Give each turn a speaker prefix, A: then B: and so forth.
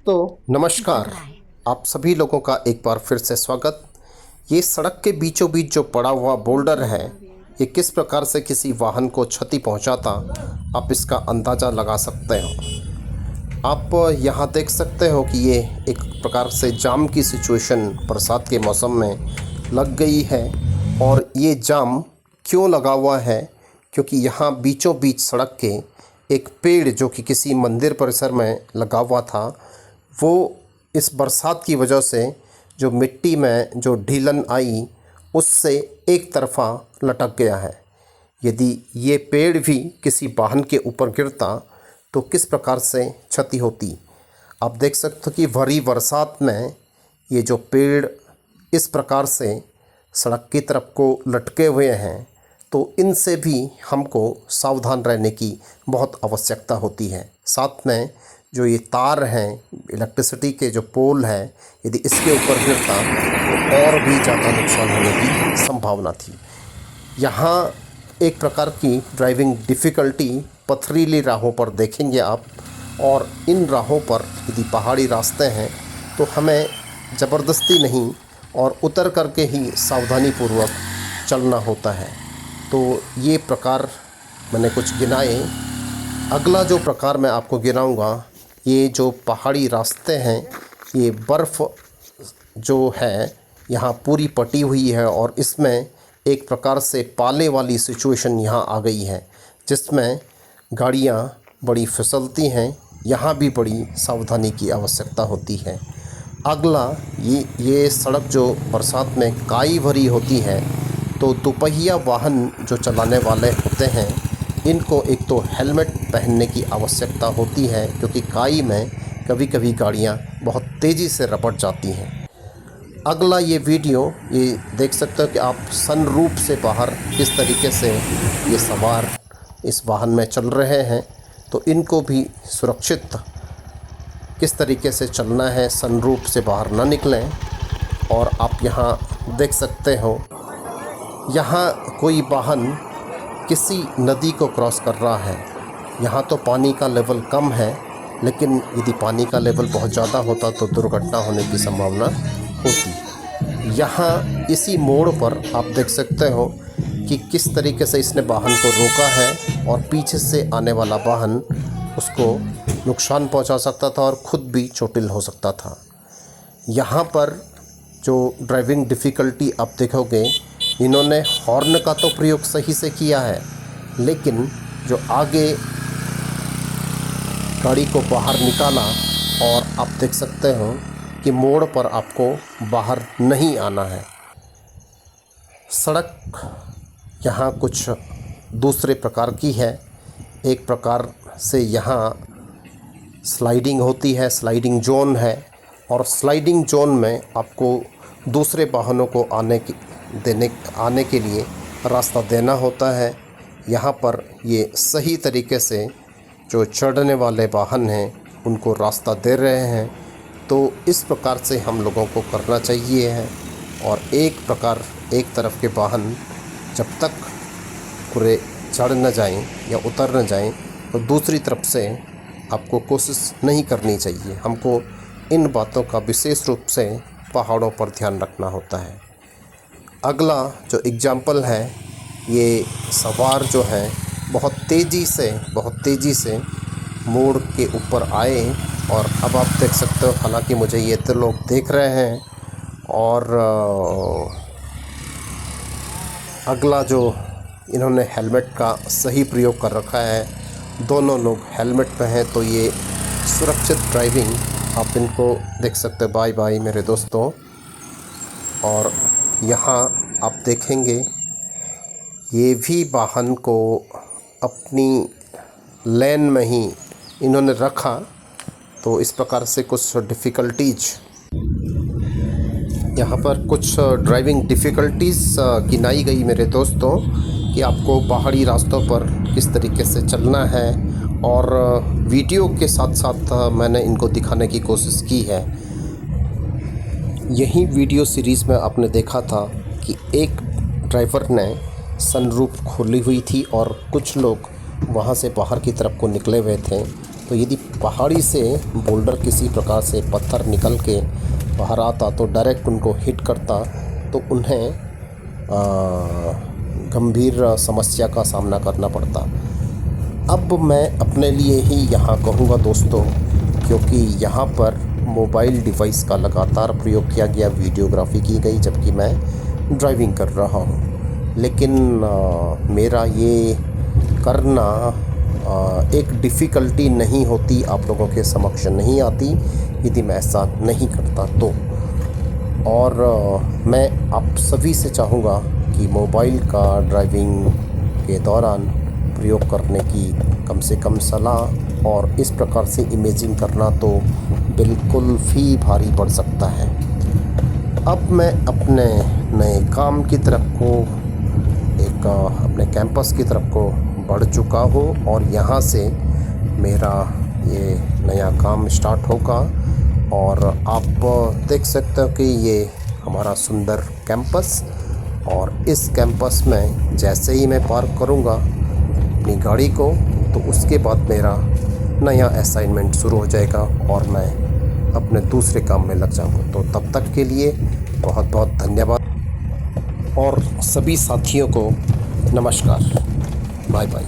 A: नमस्कार। आप सभी लोगों का एक बार फिर से स्वागत। ये सड़क के बीचों बीच जो पड़ा हुआ बोल्डर है, ये किस प्रकार से किसी वाहन को क्षति पहुंचाता, आप इसका अंदाज़ा लगा सकते हो। आप यहाँ देख सकते हो कि ये एक प्रकार से जाम की सिचुएशन बरसात के मौसम में लग गई है। और ये जाम क्यों लगा हुआ है? क्योंकि यहाँ बीचों बीच सड़क के एक पेड़ जो कि किसी मंदिर परिसर में लगा हुआ था, वो इस बरसात की वजह से जो मिट्टी में जो ढीलन आई, उससे एक तरफ़ा लटक गया है। यदि ये पेड़ भी किसी वाहन के ऊपर गिरता तो किस प्रकार से क्षति होती। आप देख सकते हो कि भरी बरसात में ये जो पेड़ इस प्रकार से सड़क की तरफ को लटके हुए हैं, तो इनसे भी हमको सावधान रहने की बहुत आवश्यकता होती है। साथ में जो ये तार हैं, इलेक्ट्रिसिटी के जो पोल हैं, यदि इसके ऊपर गिरता तो और भी ज़्यादा नुकसान होने की संभावना थी। यहाँ एक प्रकार की ड्राइविंग डिफ़िकल्टी पथरीली राहों पर देखेंगे आप। और इन राहों पर यदि पहाड़ी रास्ते हैं तो हमें ज़बरदस्ती नहीं और उतर करके ही सावधानीपूर्वक चलना होता है। तो ये प्रकार मैंने कुछ गिनाए। अगला जो प्रकार मैं आपको गिनाऊंगा, ये जो पहाड़ी रास्ते हैं, ये बर्फ़ जो है यहाँ पूरी पटी हुई है और इसमें एक प्रकार से पाले वाली सिचुएशन यहाँ आ गई है, जिसमें गाड़ियाँ बड़ी फिसलती हैं। यहाँ भी बड़ी सावधानी की आवश्यकता होती है। अगला ये सड़क जो बरसात में काई भरी होती है, तो दोपहिया वाहन जो चलाने वाले होते हैं, इनको एक तो हेलमेट पहनने की आवश्यकता होती है, क्योंकि काई में कभी कभी गाड़ियाँ बहुत तेज़ी से रपट जाती हैं। अगला ये वीडियो ये देख सकते हो कि आप सनरूफ से बाहर किस तरीके से ये सवार इस वाहन में चल रहे हैं, तो इनको भी सुरक्षित किस तरीके से चलना है, सनरूफ से बाहर ना निकलें। और आप यहाँ देख सकते हो, यहाँ कोई वाहन किसी नदी को क्रॉस कर रहा है। यहाँ तो पानी का लेवल कम है, लेकिन यदि पानी का लेवल बहुत ज़्यादा होता तो दुर्घटना होने की संभावना होती। यहाँ इसी मोड़ पर आप देख सकते हो कि किस तरीके से इसने वाहन को रोका है और पीछे से आने वाला वाहन उसको नुकसान पहुंचा सकता था और ख़ुद भी चोटिल हो सकता था। यहाँ पर जो ड्राइविंग डिफ़िकल्टी आप देखोगे, इन्होंने हॉर्न का तो प्रयोग सही से किया है, लेकिन जो आगे गाड़ी को बाहर निकाला, और आप देख सकते हो कि मोड़ पर आपको बाहर नहीं आना है। सड़क यहाँ कुछ दूसरे प्रकार की है। एक प्रकार से यहाँ स्लाइडिंग होती है, स्लाइडिंग जोन है, और स्लाइडिंग जोन में आपको दूसरे वाहनों को आने के लिए रास्ता देना होता है। यहाँ पर ये सही तरीके से जो चढ़ने वाले वाहन हैं उनको रास्ता दे रहे हैं। तो इस प्रकार से हम लोगों को करना चाहिए है। और एक तरफ के वाहन जब तक पूरे चढ़ न जाएं या उतर न जाएं, तो दूसरी तरफ से आपको कोशिश नहीं करनी चाहिए। हमको इन बातों का विशेष रूप से पहाड़ों पर ध्यान रखना होता है। अगला जो एग्जाम्पल है, ये सवार जो हैं बहुत तेज़ी से मोड़ के ऊपर आए, और अब आप देख सकते हो, हालांकि मुझे ये तो लोग देख रहे हैं। और अगला जो इन्होंने हेलमेट का सही प्रयोग कर रखा है, दोनों लोग हेलमेट पे हैं, तो ये सुरक्षित ड्राइविंग आप इनको देख सकते हो। बाय बाय मेरे दोस्तों। और यहाँ आप देखेंगे ये भी वाहन को अपनी लेन में ही इन्होंने रखा, तो इस प्रकार से कुछ डिफ़िकल्टीज यहाँ पर कुछ ड्राइविंग डिफ़िकल्टीज़ गिनाई गई मेरे दोस्तों, कि आपको पहाड़ी रास्तों पर किस तरीके से चलना है। और वीडियो के साथ साथ मैंने इनको दिखाने की कोशिश की है। यही वीडियो सीरीज़ में आपने देखा था कि एक ड्राइवर ने सनरूफ खोली हुई थी और कुछ लोग वहाँ से बाहर की तरफ को निकले हुए थे। तो यदि पहाड़ी से बोल्डर किसी प्रकार से पत्थर निकल के बाहर आता तो डायरेक्ट उनको हिट करता, तो उन्हें गंभीर समस्या का सामना करना पड़ता। अब मैं अपने लिए ही यहाँ कहूँगा दोस्तों, क्योंकि यहाँ पर मोबाइल डिवाइस का लगातार प्रयोग किया गया, वीडियोग्राफी की गई जबकि मैं ड्राइविंग कर रहा हूँ, लेकिन मेरा ये करना एक डिफ़िकल्टी नहीं होती, आप लोगों के समक्ष नहीं आती यदि मैं ऐसा नहीं करता तो। और मैं आप सभी से चाहूँगा कि मोबाइल का ड्राइविंग के दौरान प्रयोग करने की कम से कम सलाह, और इस प्रकार से इमेजिंग करना तो बिल्कुल ही भारी पड़ सकता है। अब मैं अपने नए काम की तरफ को अपने कैंपस की तरफ को बढ़ चुका हूँ, और यहाँ से मेरा ये नया काम स्टार्ट होगा। और आप देख सकते हो कि ये हमारा सुंदर कैंपस, और इस कैंपस में जैसे ही मैं पार्क करूँगा अपनी गाड़ी को, तो उसके बाद मेरा नया असाइनमेंट शुरू हो जाएगा और मैं अपने दूसरे काम में लग जाऊँगा। तो तब तक के लिए बहुत बहुत धन्यवाद, और सभी साथियों को नमस्कार, बाय बाय।